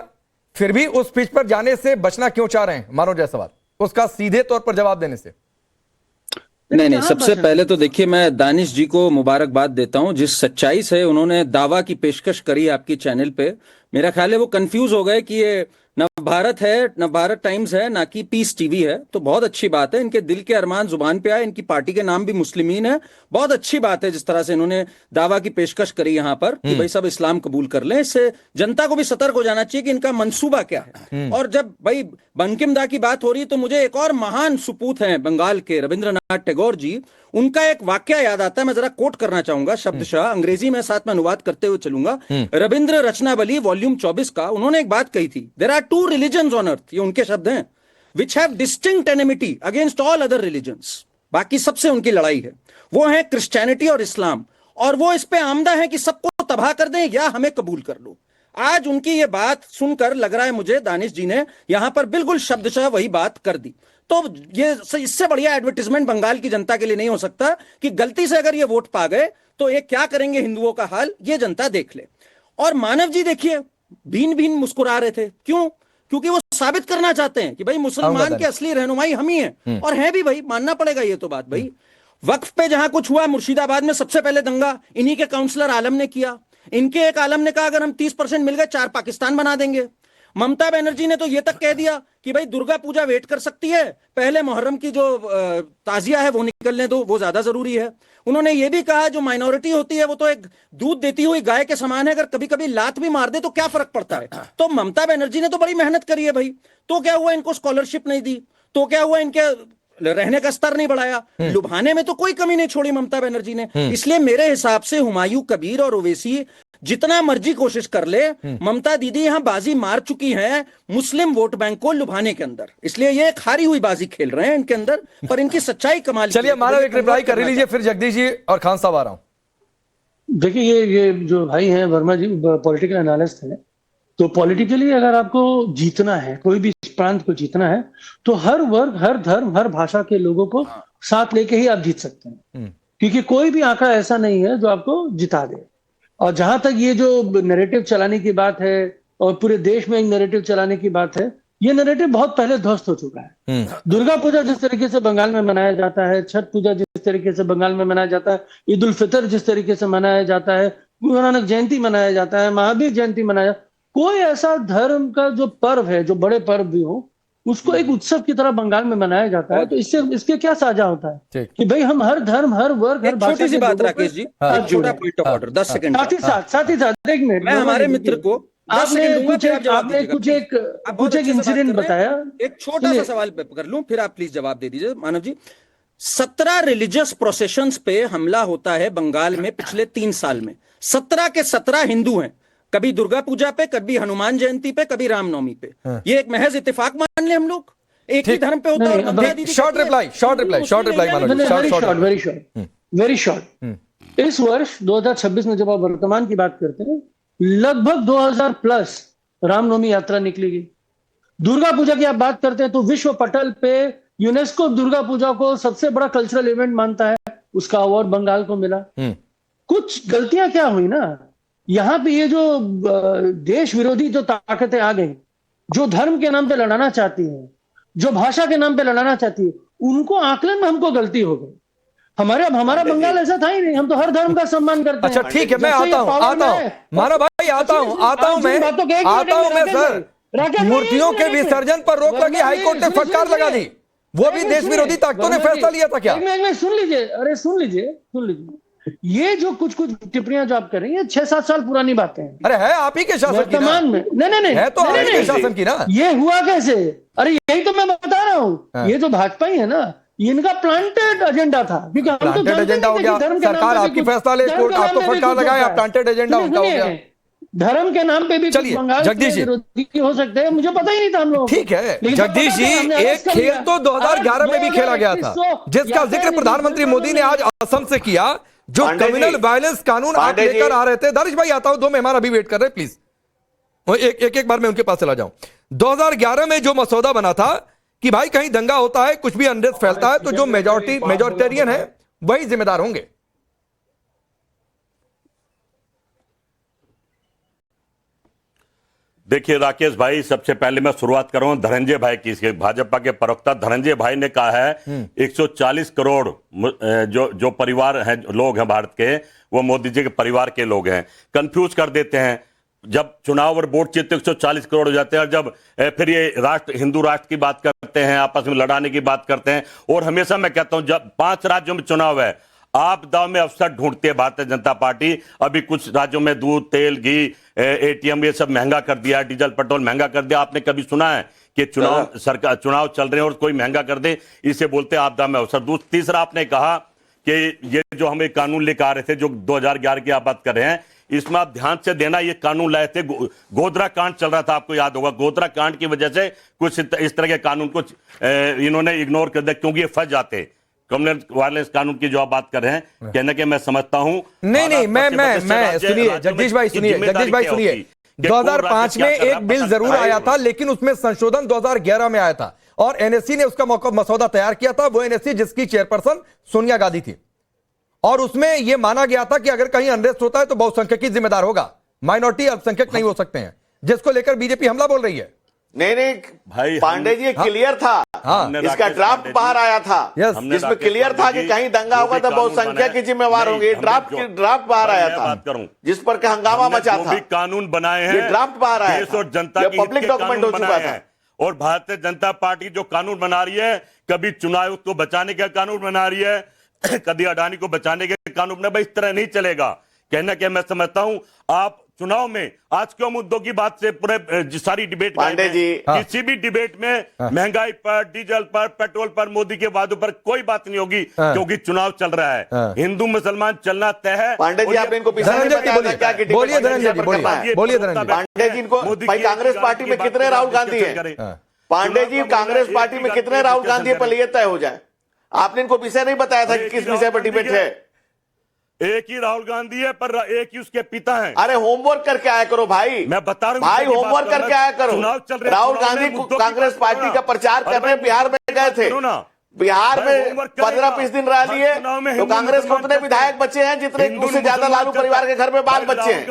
फिर भी उस पिच पर जाने से बचना क्यों चाह रहे हैं मनोज जायसवाल, उसका सीधे तौर पर जवाब देने से? नहीं, सबसे पहले तो देखिए, मैं दानिश जी को मुबारकबाद देता हूं जिस सच्चाई से उन्होंने दावा की पेशकश करी आपकी चैनल पे। मेरा ख्याल है वो कंफ्यूज हो गए कि ये नवभारत है, नवभारत टाइम्स है, ना कि पीस टीवी है। तो बहुत अच्छी बात है, इनके दिल के अरमान जुबान पे आए, इनकी पार्टी के नाम भी मुस्लिमीन है। बहुत अच्छी बात है जिस तरह से इन्होंने दावा की पेशकश करी यहाँ पर कि भाई सब इस्लाम कबूल कर लें। इससे जनता को भी सतर्क हो जाना चाहिए कि इनका मंसूबा क्या है। और जब भाई बंकिम दा की बात हो रही है तो मुझे एक और महान सुपूत हैं बंगाल के, रविंद्रनाथ टैगोर जी, उनका एक वाक्य याद आता है, मैं जरा कोट करना चाहूंगा शब्दशः, अंग्रेजी में साथ में अनुवाद करते हुए चलूंगा। रविंद्र रचनावली वॉल्यूम 24 का उन्होंने एक बात कही थी, there are two religions on earth, ये उनके शब्द हैं, which have distinct enmity against all other religions, बाकी सबसे उनकी लड़ाई है, वो है क्रिश्चियनिटी और इस्लाम, और वो इस पे आमदा है कि सबको तबाह कर दें या हमें कबूल कर लो। आज उनकी ये बात सुनकर लग रहा है मुझे दानिश जी ने यहां पर बिल्कुल शब्दशः वही बात कर दी। तो ये इससे बढ़िया एडवर्टाइजमेंट बंगाल की जनता के लिए नहीं हो सकता कि गलती से अगर ये वोट पा गए तो ये क्या करेंगे हिंदुओं का हाल, ये जनता देख ले। और मानव जी देखिए भीन भीन मुस्कुरा रहे थे, क्यों? क्योंकि वो साबित करना चाहते हैं कि भाई मुसलमान के असली रहनुमाई हम ही हैं, और है भी भाई, मानना पड़ेगा ये तो बात। भाई वक्फ पे जहां कुछ हुआ, मुर्शिदाबाद में सबसे पहले दंगा इन्हीं के काउंसलर आलम ने किया। इनके एक आलम ने कहा अगर हम 30% मिल गए 4 पाकिस्तान बना देंगे। ममता बनर्जी ने तो ये तक कह दिया कि भाई दुर्गा पूजा वेट कर सकती है, पहले मुहर्रम की जो ताजिया है वो निकलने दो, वो ज्यादा जरूरी है। उन्होंने ये भी कहा जो माइनॉरिटी होती है वो तो एक दूध देती हुई गाय के समान है, अगर कभी कभी लात भी मार दे तो क्या फर्क पड़ता है। तो ममता बनर्जी ने तो बड़ी मेहनत करी है भाई, तो क्या हुआ इनको स्कॉलरशिप नहीं दी, तो क्या हुआ इनके रहने का स्तर नहीं बढ़ाया, लुभाने में तो कोई कमी नहीं छोड़ी ममता बनर्जी ने। इसलिए मेरे हिसाब से हुमायूं कबीर और ओवैसी जितना मर्जी कोशिश कर ले, ममता दीदी यहां बाजी मार चुकी हैं मुस्लिम वोट बैंक को लुभाने के अंदर, इसलिए ये एक हारी हुई बाजी खेल रहे हैं इनके अंदर, पर इनकी सच्चाई कमाल। चलिए हमारा एक रिप्लाई कर लीजिए, फिर जगदीश जी और खान साहब आ रहा हूं। देखिए ये जो भाई हैं वर्मा जी पॉलिटिकल एनालिस्ट हैं, तो पॉलिटिकली अगर आपको जीतना है, कोई भी प्रांत को जीतना है, तो हर वर्ग, हर धर्म, हर भाषा के लोगों को साथ लेके ही आप जीत सकते हैं, क्योंकि कोई भी आंकड़ा ऐसा नहीं है जो आपको जिता दे। और जहां तक ये जो नैरेटिव चलाने की बात है और पूरे देश में एक नैरेटिव चलाने की बात है, ये नैरेटिव बहुत पहले ध्वस्त हो चुका है। दुर्गा पूजा जिस तरीके से बंगाल में मनाया जाता है, छठ पूजा जिस तरीके से बंगाल में मनाया जाता है, ईद उल फितर जिस तरीके से मनाया जाता है, गुरु नानक जयंती मनाया जाता है, महावीर जयंती मनाया, कोई ऐसा धर्म का जो पर्व है, जो बड़े पर्व भी हो, उसको एक उत्सव की तरह बंगाल में मनाया जाता है। तो इससे इसके क्या साझा होता है कि भाई हम हर धर्म, हर वर्ग, हर भाषा छोटी सी बात राकेश जी, एक छोटा पॉइंट ऑफ ऑर्डर 10 सेकंड साथ ही साथ 1 मिनट, मैं हमारे मित्र को आपने कुछ एक इंसिडेंट बताया, एक छोटा सा सवाल कर लूं फिर आप प्लीज जवाब दे दीजिए। मानव जी, 17 रिलीजियस प्रोसेशंस पे हमला होता है बंगाल में पिछले 3 साल में, 17 के 17 हिंदू हैं, कभी दुर्गा पूजा पे, कभी हनुमान जयंती पे, कभी रामनवमी पे। ये एक महज इत्तेफाक मान ले हम लोग, एक ही धर्म पे होता है। Short reply very short. इस वर्ष 2026 में जब आप वर्तमान की बात करते हैं, लगभग 2000 प्लस रामनवमी यात्रा निकलेगी। दुर्गा पूजा की आप बात करते हैं तो विश्व पटल पे यूनेस्को दुर्गा पूजा को सबसे बड़ा कल्चरल इवेंट मानता है, उसका अवार्ड बंगाल को मिला। कुछ गलतियां क्या हुई ना, यहां पे ये जो देश विरोधी जो ताकतें आ गई, जो धर्म के नाम पे लड़ाना चाहती है, जो भाषा के नाम पे लड़ाना चाहती है, उनको आकलन में हमको गलती हो गई। हमारा बंगाल ऐसा था ही नहीं, हम तो हर धर्म का सम्मान करते हैं। अच्छा ठीक है, मैं आता हूं मानव भाई, आता हूं मैं सर। मूर्तियों के विसर्जन पर रोक लगी, हाईकोर्ट ने फटकार लगा दी, वो भी देश विरोधी ताकतों ने फैसला लिया था क्या? सुन लीजिए, ये जो कुछ टिप्पणियां जो आप कर रही हैं 6-7 साल पुरानी बातें हैं। अरे है आप ही के शासन की ना? नहीं है तो आप ही के शासन की ना? ये हुआ कैसे? अरे यही तो मैं बता रहा हूँ। ये जो भाजपा ही है ना, इनका प्लांटेड एजेंडा था, क्योंकि हम तो प्लांटेड एजेंडा हो गया, सरकार आपकी फैसला ले, कोर्ट आपको फटकार लगाए, आप प्लांटेड एजेंडा उनका हो गया। धर्म के नाम पे भी जगदीश जी हो सकते हैं, मुझे पता ही नहीं था हम लोग। ठीक है जगदीश जी, एक खेल तो 2011 में भी खेला गया था, जिसका जिक्र प्रधानमंत्री मोदी ने आज असम से किया, जो क्रिमिनल वायलेंस कानून आप लेकर आ रहे थे। दानिश भाई आता हूं, 2 मेहमान अभी वेट कर रहे हैं, प्लीज एक बार मैं उनके पास चला जाऊं। 2011 में जो मसौदा बना था कि भाई कहीं दंगा होता है, कुछ भी अनरेस्ट फैलता है, तो जो मेजोरिटेरियन है वही जिम्मेदार होंगे। देखिए राकेश भाई, सबसे पहले मैं शुरुआत कर रहा हूं धनंजय भाई की। भाजपा के प्रवक्ता धनंजय भाई ने कहा है 140 करोड़ जो परिवार हैं, लोग हैं भारत के, वो मोदी जी के परिवार के लोग हैं। कंफ्यूज कर देते हैं। जब चुनाव और वोट जीतते 140 करोड़ हो जाते हैं, और जब फिर ये राष्ट्र, हिंदू राष्ट्र की बात करते हैं, आपस में लड़ाने की बात करते हैं। और हमेशा मैं कहता हूं, जब 5 राज्यों में चुनाव है, आपदा में अवसर ढूंढती है भारतीय जनता पार्टी। अभी कुछ राज्यों में दूध, तेल, घी, एटीएम ये सब महंगा कर दिया, डीजल पेट्रोल महंगा कर दिया। आपने कभी सुना है कि चुनाव चल रहे हैं और कोई महंगा कर दे? इसे बोलते हैं आपदा में अवसर। तीसरा, आपने कहा कि ये जो हम एक कानून लेकर आ रहे थे, जो 2011 की आप बात कर रहे हैं, इसमें आप ध्यान से देना, ये कानून लाए थे, गोधरा कांड चल रहा था, आपको याद होगा। गोधरा कांड की वजह से कुछ इस तरह के कानून को इन्होंने इग्नोर कर दिया, क्योंकि ये फंस जाते। कम्युनल वायलेंस कानून की जो आप बात कर रहे हैं, कहने के मैं समझता हूं। नहीं, मैं सुनिए जगदीश भाई, सुनिए 2005 में एक बिल जरूर आया था, लेकिन उसमें संशोधन 2011 में आया था, और एनएससी ने उसका मसौदा तैयार किया था। वो एनएससी जिसकी चेयरपर्सन सोनिया गांधी थी, और उसमें यह माना गया था कि अगर कहीं अनरेस्ट होता है तो बहुसंख्यक ही जिम्मेदार होगा, माइनॉरिटी अल्पसंख्यक नहीं हो सकते हैं, जिसको लेकर बीजेपी हमला बोल रही है। नहीं भाई, पांडे जी क्लियर था। हाँ, इसका ड्राफ्ट बाहर आया था, जिसमें क्लियर था कि कहीं दंगा होगा तो बहुसंख्यक के जिम्मेवार होंगे। ड्राफ्ट बाहर आया था, जिस पर का हंगामा मचा था। कानून बनाए हैं, ड्राफ्ट बाहर आया देश और जनता की पब्लिक डॉक्यूमेंट हो चुका था। और भारतीय जनता पार्टी जो कानून बना रही है, कभी चुनाव को बचाने का कानून बना रही है, कभी अडानी को बचाने के कानून बना। इस तरह नहीं चलेगा। कहना क्या, मैं समझता हूं आप चुनाव में आज क्यों मुद्दों की बात से पूरे सारी डिबेट पांडे जी, किसी भी डिबेट में महंगाई पर, डीजल पर, पेट्रोल पर, मोदी के वादों पर कोई बात नहीं होगी, क्योंकि चुनाव चल रहा है। हिंदू मुसलमान चलना तय है। पांडे जी, आपने इनको पीछे नहीं बताया था क्या कि बोलिए धनंजय जी, बोलिए धनंजय जी। पांडे जी, इनको भाई कांग्रेस पार्टी में कितने राहुल गांधी है? पांडे जी, कांग्रेस पार्टी में कितने राहुल गांधी है, पहले ये तय हो जाए। आपने इनको विषय नहीं बताया था कि किस विषय पर डिबेट है। एक ही राहुल गांधी है, पर एक ही उसके पिता हैं। अरे होमवर्क करके आया करो भाई, मैं बता रहा हूं भाई, होमवर्क करके आया करो। राहुल गांधी कांग्रेस पार्टी का प्रचार कर रहे हैं, बिहार में गए थे। बिहार में 15-20 दिन रह लिए तो कांग्रेस में उतने विधायक बचे हैं जितने उससे ज्यादा लालू परिवार के घर में बाल बच्चे हैं।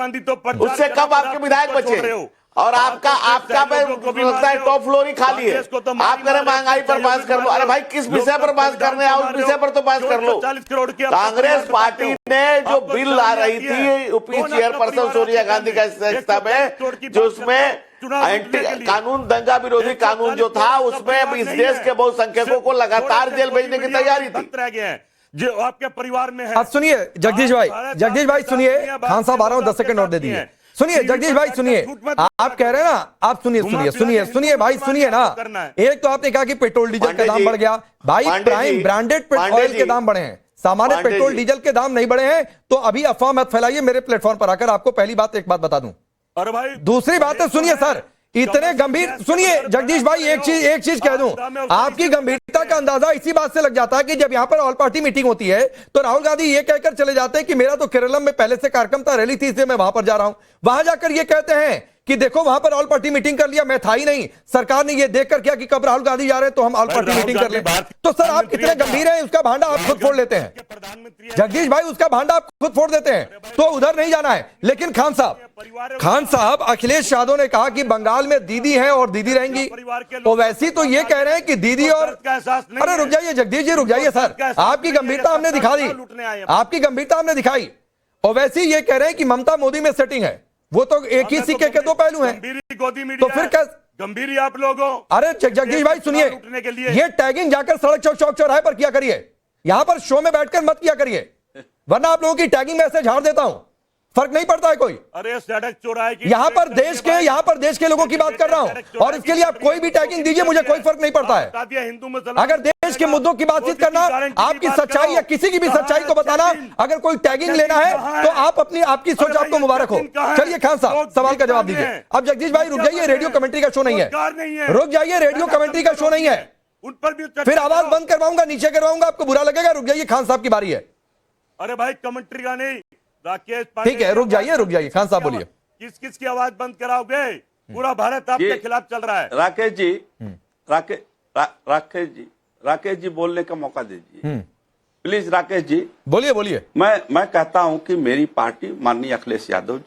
उससे कब आपके विधायक बचे? और आपका लगता है टॉप फ्लोर ही खाली है। आप करें महंगाई पर बात कर लो। अरे भाई, किस विषय पर बात करने आओ, उस विषय पर तो बात कर लो। कांग्रेस पार्टी ने जो बिल ला रही थी यूपी चेयरपर्सन सोनिया गांधी का अध्यक्षता में, जो उसमें एंटी कानून, दंगा विरोधी कानून जो था, उसमें इस देश के बहुसंख्यकों को लगातार जेल भेजने की तैयारी थी, जो आपके परिवार में है। अब सुनिए जगदीश भाई सुनिए, खान साहब आ रहा हूं, 10 सेकंड और दे दीजिए। सुनिए जगदीश भाई, सुनिए, आप कह रहे हैं ना, आप सुनिए भाई, सुनिए ना। एक तो आपने कहा कि पेट्रोल डीजल का दाम बढ़ गया। भाई, प्राइम ब्रांडेड ऑयल के दाम बढ़े हैं, सामान्य पेट्रोल डीजल के दाम नहीं बढ़े हैं। तो अभी अफवाह मत फैलाइए मेरे प्लेटफॉर्म पर आकर। आपको पहली बात, एक बात बता दूं। अरे भाई, दूसरी बात है, सुनिए सर, इतने गंभीर, सुनिए जगदीश भाई, एक चीज कह दूं, आपकी गंभीरता का अंदाजा इसी बात से लग जाता है कि जब यहां पर ऑल पार्टी मीटिंग होती है तो राहुल गांधी ये कहकर चले जाते हैं कि मेरा तो केरलम में पहले से कार्यक्रम था, रैली थी, इसलिए मैं वहां पर जा रहा हूं। वहां जाकर ये कहते हैं कि देखो वहां पर ऑल पार्टी मीटिंग कर लिया, मैं था ही नहीं, सरकार ने ये देखकर किया कि कब राहुल गांधी जा रहे हैं तो हम ऑल पार्टी मीटिंग कर ले। तो सर आप कितने गंभीर हैं, उसका भांडा आप खुद फोड़ लेते हैं। जगदीश भाई, उसका भांडा आप खुद फोड़ देते हैं, तो उधर नहीं जाना है। लेकिन खान साहब, अखिलेश यादव ने कहा कि बंगाल में दीदी है और दीदी रहेंगी। तो वैसी तो ये कह रहे हैं कि दीदी और, अरे रुक जाइए जगदीश जी, रुक जाइए सर, आपकी गंभीरता हमने दिखा दी, आपकी गंभीरता हमने दिखाई। और वैसे ही ये कह रहे हैं कि ममता मोदी में सेटिंग है। वो तो एक ही सिक्के के दो पहलू हैं। तो फिर क्या गंभीर आप लोगों? अरे जगदीश भाई सुनिए, ये टैगिंग जाकर सड़क चौक चौराहे पर किया करिए, यहां पर शो में बैठकर मत किया करिए, वरना आप लोगों की टैगिंग में ऐसे झाड़ देता हूं, फर्क नहीं पड़ता है कोई। अरे सड़क चौराहे की, यहां पर देश के लोगों की बात कर रहा हूं, और इसके लिए आप कोई भी टैगिंग दीजिए, मुझे कोई फर्क नहीं पड़ता है। अगर देश के मुद्दों की बातचीत करना, आपकी सच्चाई या किसी की भी सच्चाई को बताना, अगर कोई टैगिंग लेना है तो आप आपकी सोच, आपको मुबारक हो। चलिए खान साहब, सवाल का जवाब दीजिए। अब जगदीश भाई रुक जाइए, रेडियो कमेंट्री का शो नहीं है, रुक जाइए, रेडियो कमेंट्री का शो नहीं है, उन पर भी फिर आवाज बंद करवाऊंगा, नीचे करवाऊंगा, आपको बुरा लगेगा। रुक जाइए, खान साहब की बारी है। अरे भाई, कमेंट्री का नहीं, राकेश, ठीक है, रुक जाइए, खान साहब बोलिए। किस की आवाज बंद कराओगे? पूरा भारत आपके खिलाफ चल रहा है। राकेश जी, राकेश जी बोलने का मौका दीजिए। प्लीज राकेश जी, बोलिए बोलिए। मैं कहता हूं कि मेरी पार्टी माननीय अखिलेश यादव जी,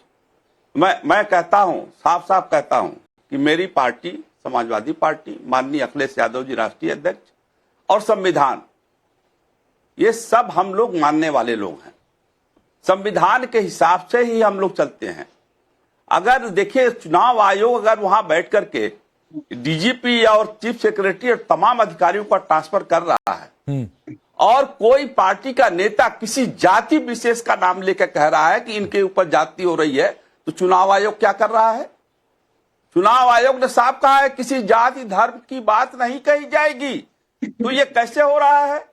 मैं कहता हूं, साफ साफ कहता हूं कि मेरी पार्टी समाजवादी पार्टी, माननीय अखिलेश यादव जी राष्ट्रीय अध्यक्ष और संविधान, ये सब हम लोग मानने वाले लोग हैं। संविधान के हिसाब से ही हम लोग चलते हैं। अगर देखिए, चुनाव आयोग अगर वहां बैठ करके डीजीपी और चीफ सेक्रेटरी और तमाम अधिकारियों का ट्रांसफर कर रहा है और कोई पार्टी का नेता किसी जाति विशेष का नाम लेकर कह रहा है कि इनके ऊपर जाति हो रही है, तो चुनाव आयोग क्या कर रहा है? चुनाव आयोग ने साफ कहा है किसी जाति धर्म की बात नहीं कही जाएगी। तो ये कैसे हो रहा है?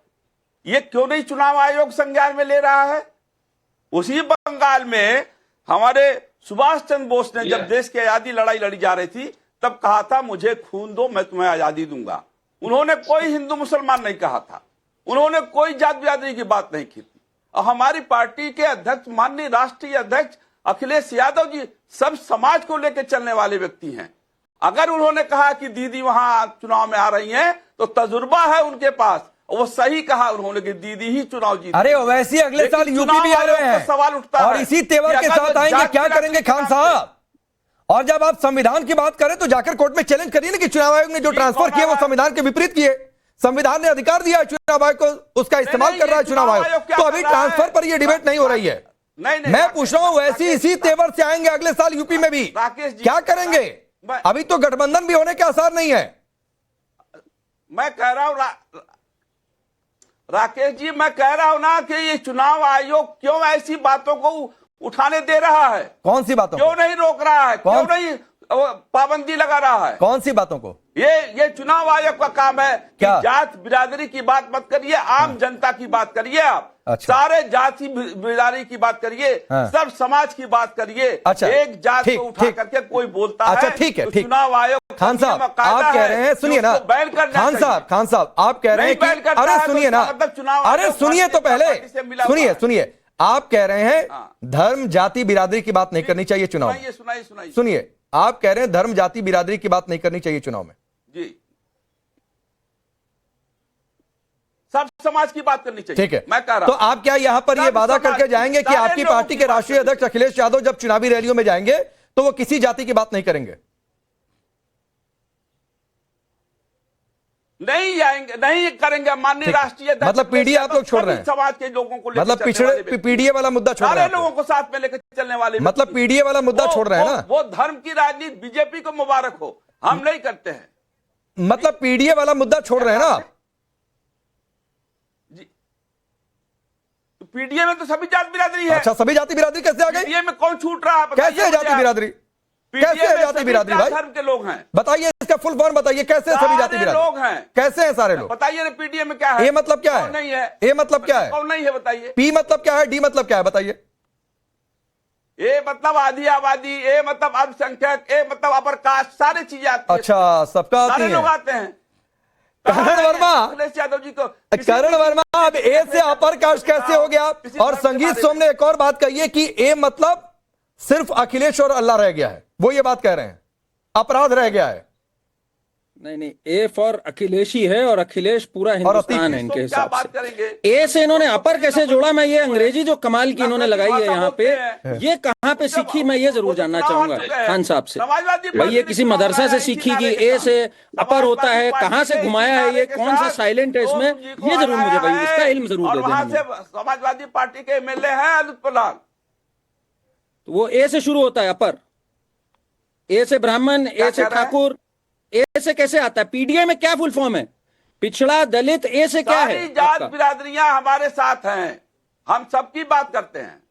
ये क्यों नहीं चुनाव आयोग संज्ञान में ले रहा है? उसी बंगाल में हमारे सुभाष चंद्र बोस ने जब देश की आजादी लड़ाई लड़ी जा रही थी, तब कहा था मुझे खून दो मैं तुम्हें आजादी दूंगा। उन्होंने कोई हिंदू मुसलमान नहीं कहा था, उन्होंने कोई जात बिरादरी की बात नहीं की थी। और हमारी पार्टी के अध्यक्ष माननीय राष्ट्रीय अध्यक्ष अखिलेश यादव जी सब समाज को लेकर चलने वाले व्यक्ति हैं। अगर उन्होंने कहा कि दीदी वहां चुनाव में आ रही हैं, तो तजुर्बा है उनके पास, वो सही कहा उन्होंने कि दीदी ही चुनाव जीती। अरे वैसे अगले साल यूपी भी आ रहे हैं, सवाल उठता है और इसी तेवर के साथ आएंगे, क्या करेंगे खान साहब? और जब आप संविधान की बात करें तो जाकर कोर्ट में चैलेंज करिए ना कि चुनाव आयोग ने जो ट्रांसफर किए वो संविधान के विपरीत किए। संविधान ने अधिकार दिया है चुनाव आयोग को, उसका इस्तेमाल कर रहा है चुनाव आयोग। तो अभी ट्रांसफर पर ये डिबेट नहीं हो रही है। मैं पूछ रहा हूं, वैसी इसी तेवर से आएंगे अगले साल यूपी में भी, क्या करेंगे? अभी तो गठबंधन भी होने के आसार नहीं है। मैं कह रहा हूं राकेश जी, मैं कह रहा हूं ना कि ये चुनाव आयोग क्यों ऐसी बातों को उठाने दे रहा है? कौन सी बातों क्यों नहीं रोक रहा है? क्यों नहीं पाबंदी लगा रहा है? कौन सी बातों को? ये चुनाव आयोग का काम है कि क्या? जात बिरादरी की बात मत करिए, आम जनता की बात करिए आप। अच्छा। सारे जाति बिरादरी की बात करिए, सब समाज की बात करिए। अच्छा। एक जात को उठा करके कोई बोलता है, अच्छा ठीक है, तो ठीक। चुनाव आयोग खान साहब आप कह रहे हैं, सुनिए ना खान साहब आप कह रहे हैं कि अरे सुनिए ना, अरे सुनिए तो पहले, सुनिए आप कह रहे हैं धर्म जाति बिरादरी की बात नहीं करनी चाहिए चुनाव में। सुनाइए। सुनिए, आप कह रहे हैं धर्म जाति बिरादरी की बात नहीं करनी चाहिए चुनाव में। जी, सब समाज की बात करनी चाहिए। ठीक है, मैं कह रहा तो आप क्या यहां पर ये वादा करके जाएंगे कि आपकी पार्टी के राष्ट्रीय अध्यक्ष अखिलेश यादव जब चुनावी रैलियों में जाएंगे तो वो किसी जाति की बात नहीं करेंगे? नहीं जाएंगे, नहीं करेंगे। माननीय राष्ट्रीय अध्यक्ष मतलब पीडीए आप लोग छोड़ रहे हैं, समाज के लोगों को, मतलब पिछड़े पीडीए वाला मुद्दा छोड़ रहे हैं, सारे लोगों को साथ में लेकर चलने वाले, मतलब पीडीए वाला मुद्दा छोड़ रहे हैं ना? वो धर्म की राजनीति बीजेपी को मुबारक हो, हम नहीं करते हैं। मतलब पीडीए वाला मुद्दा छोड़ रहे हैं ना आप? तो पीडीए में तो सभी जाति बिरादरी है। अच्छा, सभी जाति बिरादरी कैसे आ गई? पीडीए में कौन छूट रहा है? कैसे है जाति बिरादरी? कैसे है जाति बिरादरी भाई? धर्म के लोग हैं, बताइए इसका फुल फॉर्म बताइए, कैसे सभी जाति बिरादरी लोग हैं? कैसे हैं सारे लोग? बताइए ना पीडीए में क्या है? ए मतलब क्या है? नहीं है। ए मतलब क्या है? कौन नहीं है बताइए? पी मतलब क्या है? डी मतलब क्या है बताइए? ए मतलब आधी आबादी, ए मतलब अल्पसंख्यक, ए मतलब अपर कास्ट, सारी चीजें आती है। अच्छा, सबका आती सारे है। लोग आते हैं। करण वर्मा, अखिलेश यादव जी को, करण वर्मा अब ए से अपर कास्ट कैसे हो गया? और संगीत सोम ने एक और बात कही है कि ए मतलब सिर्फ अखिलेश और अल्लाह रह गया है, वो ये बात कह रहे हैं, अपराध रह गया है। नहीं, ए फॉर अखिलेश ही है और अखिलेश पूरा हिंदुस्तान है इनके हिसाब से। ए से इन्होंने अपर कैसे जोड़ा? मैं ये अंग्रेजी जो कमाल की इन्होंने लगाई है यहाँ पे, ये कहाँ पे सीखी मैं ये जरूर जानना चाहूंगा खान साहब से। भाई ये किसी मदरसा से सीखी कि ए से अपर होता है? कहाँ से घुमाया है ये? कौन सा साइलेंट है इसमें? ये जरूर मुझे भाई इसका इल्म जरूर दे देना। समाजवादी पार्टी के एमएलए हैं लुत्फुल्लाह लाल, तो वो ए से शुरू होता है अपर, ए से ब्राह्मण, ए से ठाकुर, ए से कैसे आता है? पीडीए में क्या फुल फॉर्म है? पिछड़ा, दलित, ए से क्या है? सारी जात बिरादरियां हमारे साथ हैं, हम सबकी बात करते हैं।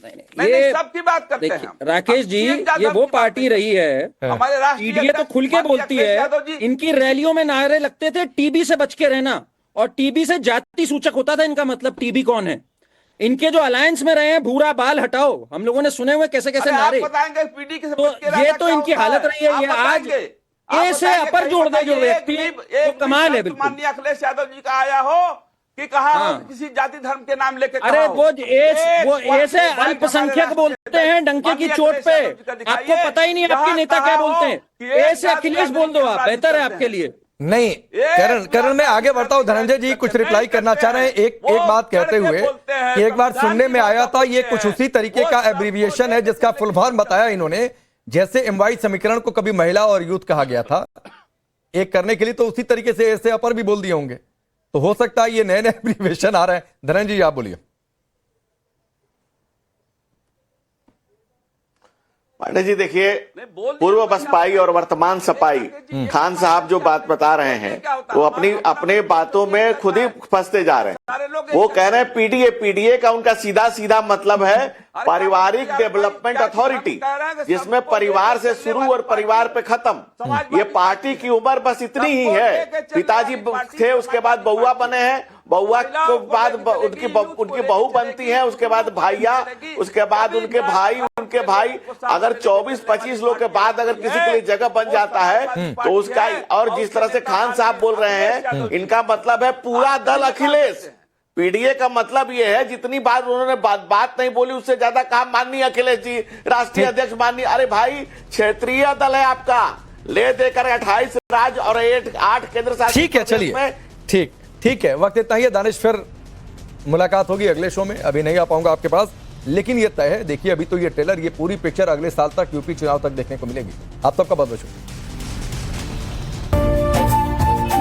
नहीं, सबकी बात करते हैं। राकेश जी, ये वो पार्टी रही है, हमारे राष्ट्रीय पीडीए तो खुल के बोलती है, इनकी रैलियों में नारे लगते थे टीबी से बच के रहना, और टीबी से जाति सूचक होता था इनका मतलब टीबी कौन है। इनके जो अलायंस में रहे हैं, भूरा बाल हटाओ, हम लोगों ने सुने हुए कैसे कैसे नारे। बताएंगे पीडी के तो ये तो इनकी हालत रही है। ये आज ए से अपर जोड़ दे जो व्यक्ति, तो कमाल है बिल्कुल। माननीय अखिलेश यादव जी का आया हो कि कहा किसी जाति धर्म के नाम लेके? अरे वो ए से अल्पसंख्यक बोलते हैं डंके की चोट पे, आपको पता ही नहीं आपके नेता क्या बोलते हैं। ए से अखिलेश बोल दो आप, बेहतर है आपके लिए। नहीं, करण मैं आगे बढ़ता हूं। धनंजय जी कुछ रिप्लाई करना चाह रहे हैं एक बात कहते हुए कि एक बार सुनने में आया था ये कुछ उसी तरीके का एब्रीविएशन है जिसका फुल फॉर्म बताया इन्होंने, जैसे एमवाई समीकरण को कभी महिला और यूथ कहा गया था, एक करने के लिए तो उसी तरीके से ऐसे अपर भी बोल दिए होंगे, तो हो सकता है ये नए नए एब्रीविएशन आ रहे हैं। धनंजय जी आप बोलिए। पांडे जी देखिए, पूर्व बसपाई और वर्तमान सपाई खान साहब जो बात बता रहे हैं वो अपने बातों में खुद ही फंसते जा रहे हैं। वो कह रहे हैं पीडीए का उनका सीधा सीधा मतलब है पारिवारिक डेवलपमेंट अथॉरिटी, जिसमें परिवार से शुरू और परिवार पे खत्म। ये पार्टी की उम्र बस इतनी ही है। पिताजी थे, उसके बाद बउआ बने हैं, बउआ के बाद उनकी बहू बनती है, उसके बाद भाइया, उसके बाद उनके भाई। अगर 24-25 लोग के बाद अगर किसी के लिए जगह बन जाता है तो उसका, और जिस तरह से खान साहब बोल रहे हैं, इनका मतलब है पूरा दल अखिलेश। पीडीए का मतलब ये है जितनी बार उन्होंने बात नहीं बोली उससे ज्यादा काम माननीय अखिलेश जी राष्ट्रीय अध्यक्ष माननीय। अरे भाई, क्षेत्रीय दल है आपका, ले देकर 28 राज्य और 8 केंद्र शासित। ठीक है, चलिए ठीक है, वक्त इतना ही है। दानिश फिर मुलाकात होगी अगले शो में, अभी नहीं आ पाऊंगा आपके पास, लेकिन ये तय है। देखिए अभी तो ये ट्रेलर, ये पूरी पिक्चर अगले साल तक यूपी चुनाव तक देखने को मिलेगी। आप सबका बहुत बहुत शुक्रिया।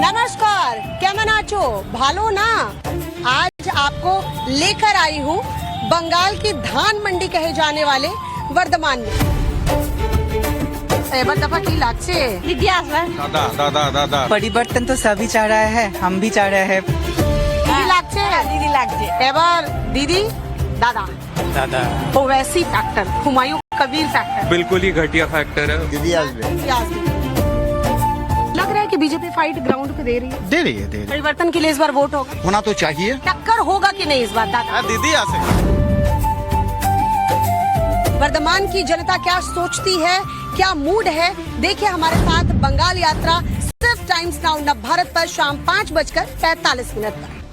नमस्कार, केमन आछो? भालो ना? आज आपको लेकर आई हूँ बंगाल की धान मंडी कहे जाने वाले वर्धमान में। एबर दफा की लागছে दीदी दादा परिवर्तन तो सभी चाह रहा है, हम भी चाह रहे हैं। दीदी लागছে एबर दीदी दादा ओवैसी फैक्टर, हुमायूं कबीर फैक्टर, बिल्कुल ही घटिया फैक्टर है। दीदी लग रहा है कि बीजेपी फाइट ग्राउंड पे दे रही है। परिवर्तन के लिए इस बार वोट होना तो चाहिए। टक्कर होगा कि नहीं इस बार दादा? दीदी आ सकते। वर्धमान की जनता क्या सोचती है, क्या मूड है, देखिए हमारे साथ बंगाल यात्रा सिर्फ टाइम्स नाउ नव भारत पर शाम 5:45 पर।